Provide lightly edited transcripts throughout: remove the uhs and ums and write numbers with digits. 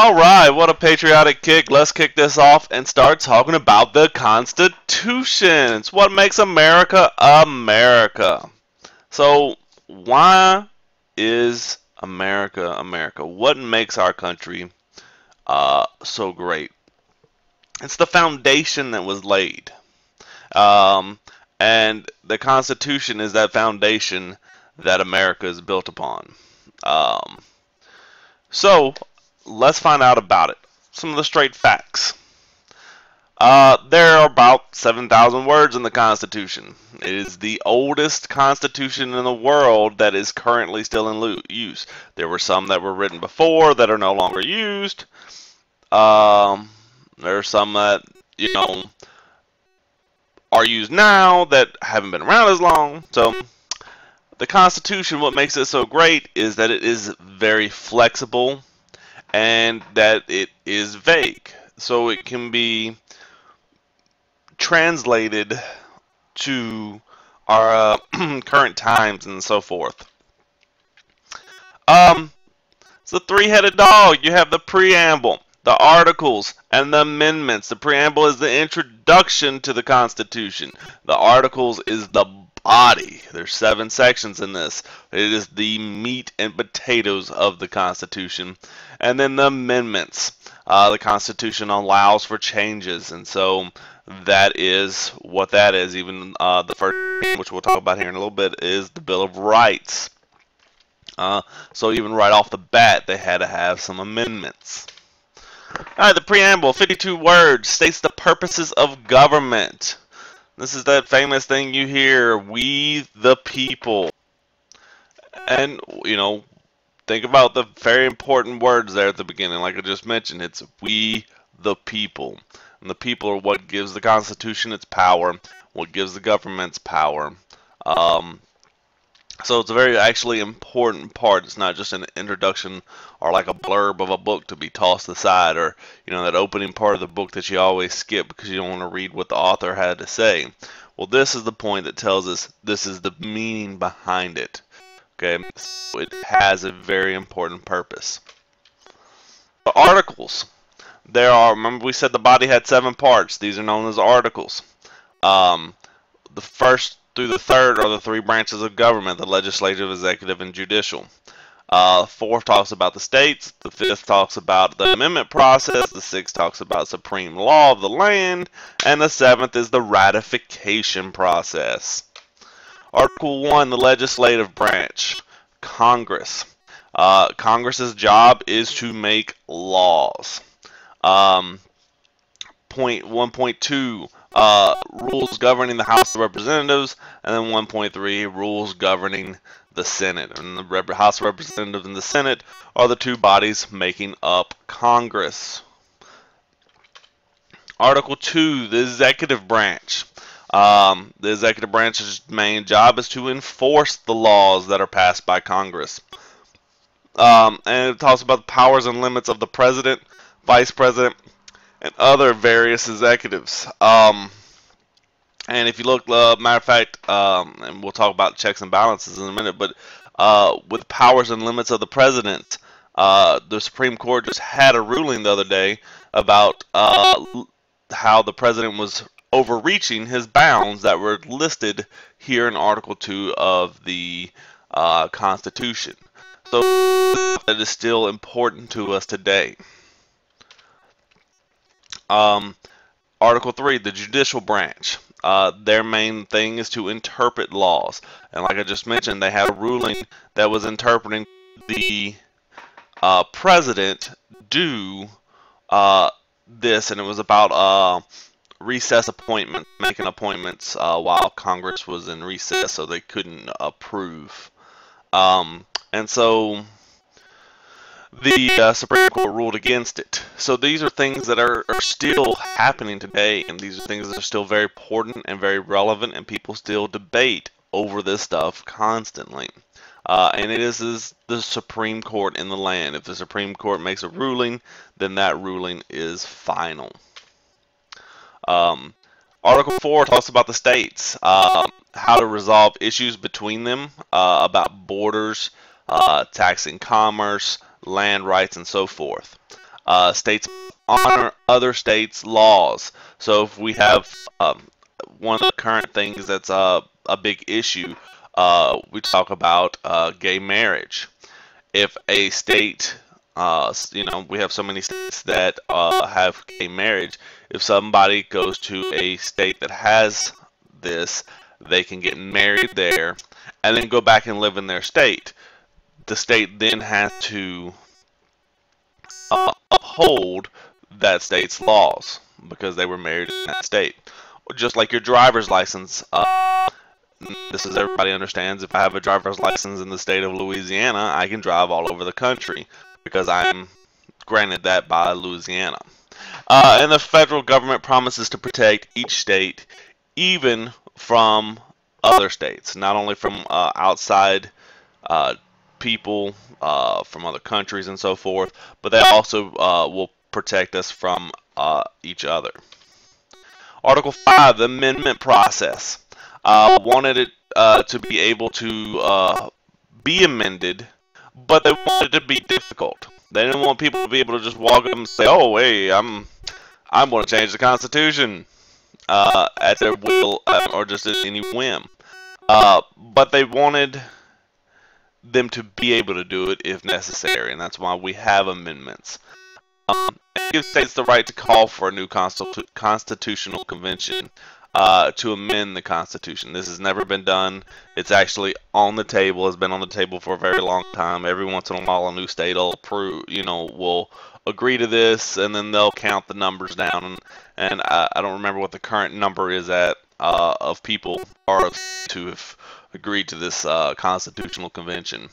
Alright, what a patriotic kick. Let's kick this off and start talking about the Constitution. It's what makes America America. So, why is America America? What makes our country so great? It's the foundation that was laid. And the Constitution is that foundation that America is built upon. So, let's find out about it. Some of the straight facts. There are about 7,000 words in the Constitution. It is the oldest Constitution in the world that is currently still in use. There were some that were written before that are no longer used. There are some that, are used now that haven't been around as long. So, the Constitution, what makes it so great is that it is very flexible and that it is vague. So it can be translated to our current times and so forth. It's a three-headed dog. You have the Preamble, the Articles, and the Amendments. The Preamble is the introduction to the Constitution. The Articles is the body. There's 7 sections in this. It is the meat and potatoes of the Constitution. And then the amendments. The Constitution allows for changes, and so that is what that is. Even the first, which we'll talk about here in a little bit, is the Bill of Rights. So even right off the bat, they had to have some amendments. Alright, the Preamble, 52 words, states the purposes of government. This is that famous thing you hear, we the people. And, think about the very important words there at the beginning. Like I just mentioned, it's we the people. And the people are what gives the Constitution its power, what gives the government its power. So it's a very actually important part. It's not just an introduction or like a blurb of a book to be tossed aside, or that opening part of the book that you always skip because you don't want to read what the author had to say. Well, this is the point that tells us this is the meaning behind it. Okay, so it has a very important purpose. The Articles. Remember we said the body had 7 parts. These are known as Articles. The first through the third are the 3 branches of government: the legislative, executive, and judicial. The 4th talks about the states. The 5th talks about the amendment process. The 6th talks about supreme law of the land. And the 7th is the ratification process. Article 1, the legislative branch. Congress. Congress's job is to make laws. Point 1.2, rules governing the House of Representatives, and then 1.3, rules governing the Senate. And the House of Representatives and the Senate are the 2 bodies making up Congress. Article 2, the executive branch. The executive branch's main job is to enforce the laws that are passed by Congress. And it talks about the powers and limits of the president, vice president, and other various executives. And if you look, matter of fact, and we'll talk about checks and balances in a minute, but with powers and limits of the president, the Supreme Court just had a ruling the other day about how the president was overreaching his bounds that were listed here in Article 2 of the Constitution. So that is still important to us today. Article 3, the judicial branch. Their main thing is to interpret laws. And like I just mentioned, they had a ruling that was interpreting the president do this, and it was about recess appointment, making appointments while Congress was in recess, so they couldn't approve. And so the Supreme Court ruled against it. So these are things that are still happening today, and these are things that are still very important and very relevant, and people still debate over this stuff constantly. And it is the Supreme Court in the land. If the Supreme Court makes a ruling, then that ruling is final. Article 4 talks about the states, how to resolve issues between them, about borders, taxing commerce, land rights, and so forth. States honor other states' laws. So if we have one of the current things that's a big issue, we talk about gay marriage. If a state, we have so many states that have gay marriage. If somebody goes to a state that has this, they can get married there and then go back and live in their state. The state then has to uphold that state's laws because they were married in that state. Just like your driver's license, this is everybody understands. If I have a driver's license in the state of Louisiana, I can drive all over the country because I'm granted that by Louisiana. And the federal government promises to protect each state, even from other states, not only from outside people from other countries and so forth, but they also will protect us from each other. Article 5, the amendment process. Wanted it to be able to be amended, but they wanted it to be difficult. They didn't want people to be able to just walk up and say, "Oh, hey, I'm going to change the Constitution," at their will or just at any whim. But they wanted them to be able to do it if necessary, and that's why we have amendments. It gives states the right to call for a new constitutional convention to amend the Constitution. This has never been done. It's actually on the table. It's been on the table for a very long time. Every once in a while, a new state will approve, will agree to this, and then they'll count the numbers down. And I don't remember what the current number is at of people or of to have agreed to this constitutional convention.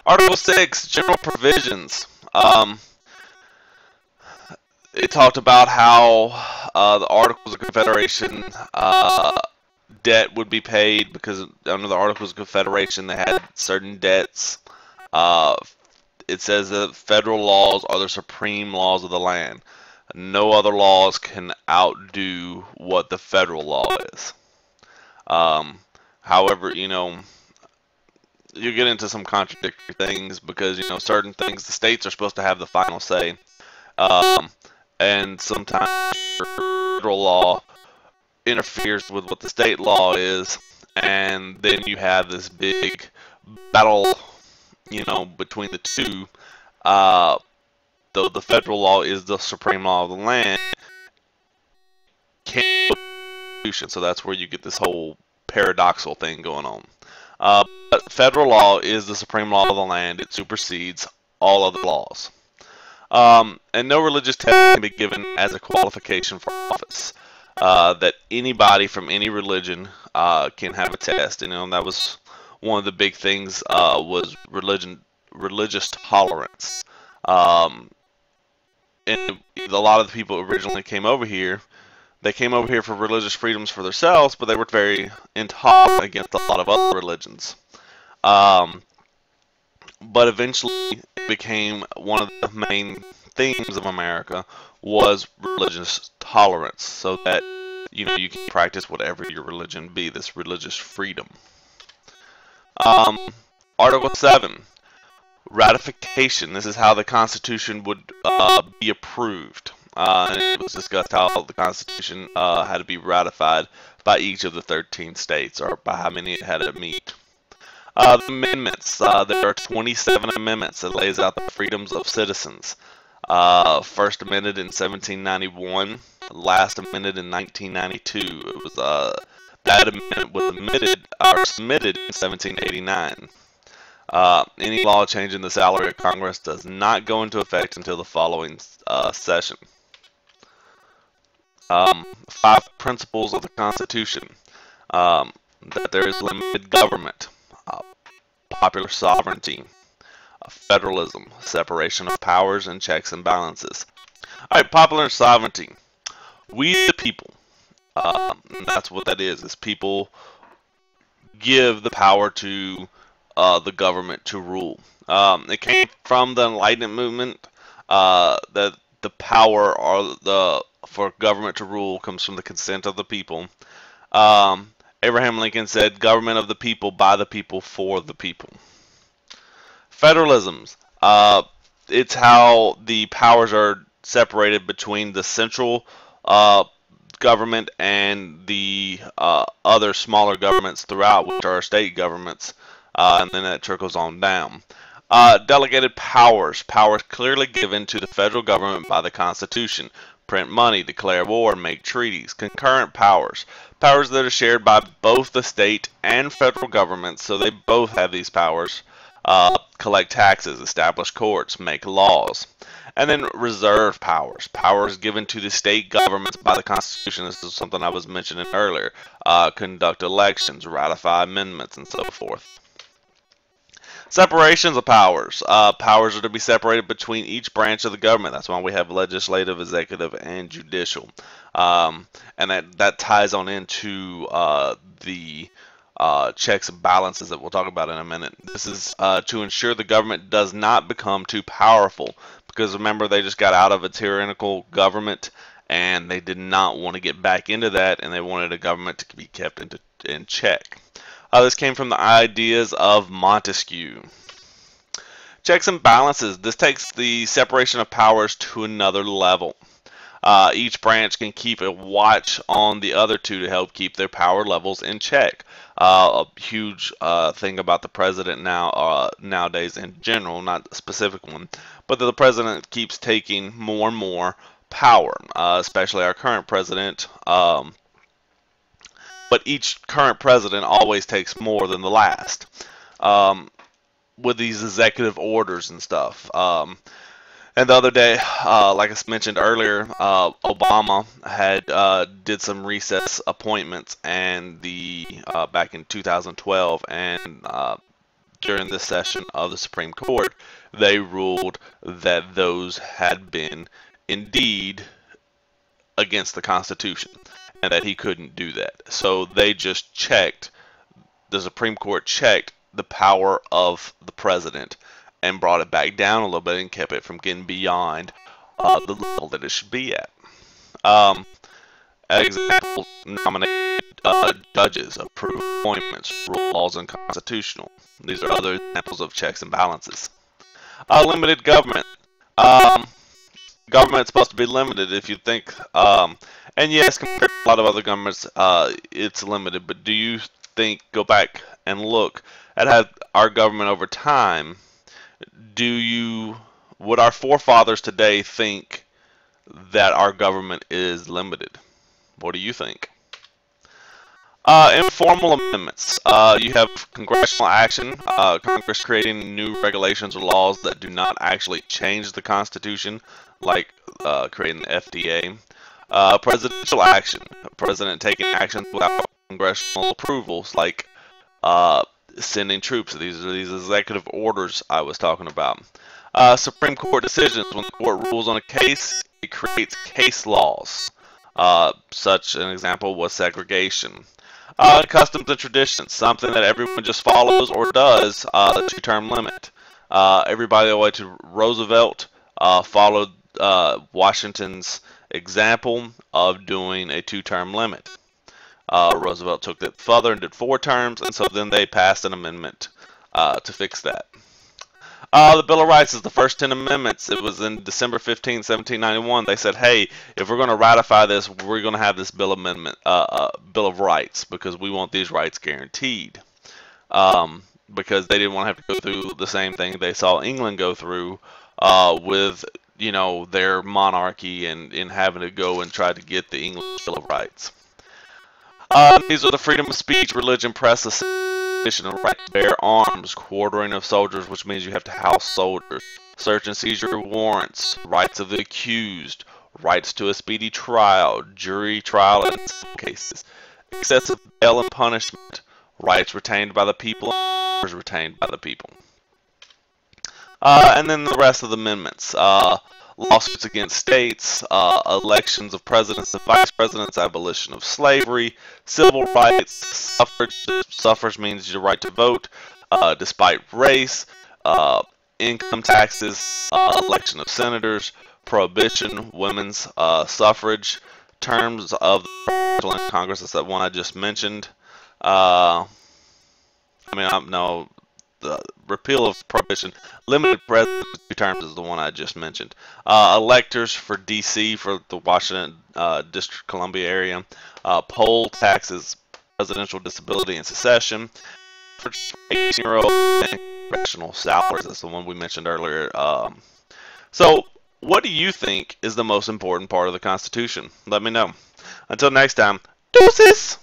Article 6, general provisions. It talked about how the Articles of Confederation debt would be paid because under the Articles of Confederation they had certain debts. It says that federal laws are the supreme laws of the land. No other laws can outdo what the federal law is. However, you get into some contradictory things because, certain things the states are supposed to have the final say. And sometimes federal law interferes with what the state law is, and then you have this big battle, between the two. Though the federal law is the supreme law of the land, so that's where you get this whole paradoxical thing going on. But federal law is the supreme law of the land. It supersedes all other laws. And no religious test can be given as a qualification for office. That anybody from any religion can have a test. And that was one of the big things was religious tolerance. And a lot of the people originally came over here. They came over here for religious freedoms for themselves, but they were very intolerant against a lot of other religions. But eventually it became one of the main themes of America was religious tolerance, so that you can practice whatever your religion be, this religious freedom. Article 7, ratification. This is how the Constitution would be approved. And it was discussed how the Constitution had to be ratified by each of the 13 states, or by how many it had to meet. The amendments. There are 27 amendments that lays out the freedoms of citizens. First amended in 1791, last amended in 1992. It was that amendment was submitted in 1789. Any law changing the salary of Congress does not go into effect until the following session. 5 principles of the Constitution. That there is limited government, popular sovereignty, federalism, separation of powers, and checks and balances. Alright, popular sovereignty. We the people. That's what that is people give the power to the government to rule. It came from the Enlightenment movement that the power or for government to rule comes from the consent of the people. Abraham Lincoln said, "Government of the people, by the people, for the people." Federalisms. it's how the powers are separated between the central government and the other smaller governments throughout, which are state governments, and then that trickles on down. Delegated powers. Powers clearly given to the federal government by the Constitution. Print money, declare war, make treaties. Concurrent powers. Powers that are shared by both the state and federal governments, so they both have these powers. Collect taxes, establish courts, make laws. And then reserved powers. Powers given to the state governments by the Constitution. This is something I was mentioning earlier. Conduct elections, ratify amendments, and so forth. Separations of powers. Powers are to be separated between each branch of the government. That's why we have legislative, executive, and judicial. And that ties on into the checks and balances that we'll talk about in a minute. This is to ensure the government does not become too powerful, because remember, they just got out of a tyrannical government and they did not want to get back into that, and they wanted a government to be kept in check. This came from the ideas of Montesquieu. Checks and balances. This takes the separation of powers to another level. Each branch can keep a watch on the other two to help keep their power levels in check. A huge thing about the president nowadays in general, not a specific one, but that the president keeps taking more and more power, especially our current president. But each current president always takes more than the last with these executive orders and stuff. And the other day, like I mentioned earlier, Obama had did some recess appointments, and back in 2012, and during this session of the Supreme Court, they ruled that those had been indeed against the Constitution, and that he couldn't do that. So they just checked, the Supreme Court checked the power of the president and brought it back down a little bit and kept it from getting beyond the level that it should be at. Examples: nominated judges, approve appointments, rule laws unconstitutional. These are other examples of checks and balances. Limited government. Government is supposed to be limited, if you think. And yes, compared to a lot of other governments, it's limited. But do you think, go back and look at how our government over time, would our forefathers today think that our government is limited? What do you think? Informal amendments. You have congressional action, Congress creating new regulations or laws that do not actually change the Constitution, like creating the FDA. Presidential action. President taking action without congressional approvals, like sending troops. These are these executive orders I was talking about. Supreme Court decisions. When the court rules on a case, it creates case laws. Such an example was segregation. Customs and traditions. Something that everyone just follows or does. The two-term limit. Everybody all the way to Roosevelt followed Washington's example of doing a two-term limit. Roosevelt took that further and did 4 terms, and so then they passed an amendment to fix that. The Bill of Rights is the first 10 amendments. It was in December 15, 1791. They said, hey, if we're going to ratify this, we're going to have this Bill of Rights, because we want these rights guaranteed. Because they didn't want to have to go through the same thing they saw England go through with, their monarchy and having to go and try to get the English Bill of Rights. These are the freedom of speech, religion, press, association, the right to bear arms, quartering of soldiers, which means you have to house soldiers, search and seizure warrants, rights of the accused, rights to a speedy trial, jury trial in some cases, excessive bail and punishment, rights retained by the people, and powers retained by the people. And then the rest of the amendments. Lawsuits against states, elections of presidents and vice presidents, abolition of slavery, civil rights, suffrage. Suffrage means your right to vote, despite race, income taxes, election of senators, prohibition, women's suffrage, terms of the Congress. That's that one I just mentioned. No, the repeal of prohibition. Limited presidency 2 terms is the one I just mentioned. Electors for D.C. for the Washington District Columbia area. Poll taxes, presidential disability and secession. For 18-year-old and congressional salaries, that's the one we mentioned earlier. So, what do you think is the most important part of the Constitution? Let me know. Until next time, deuces!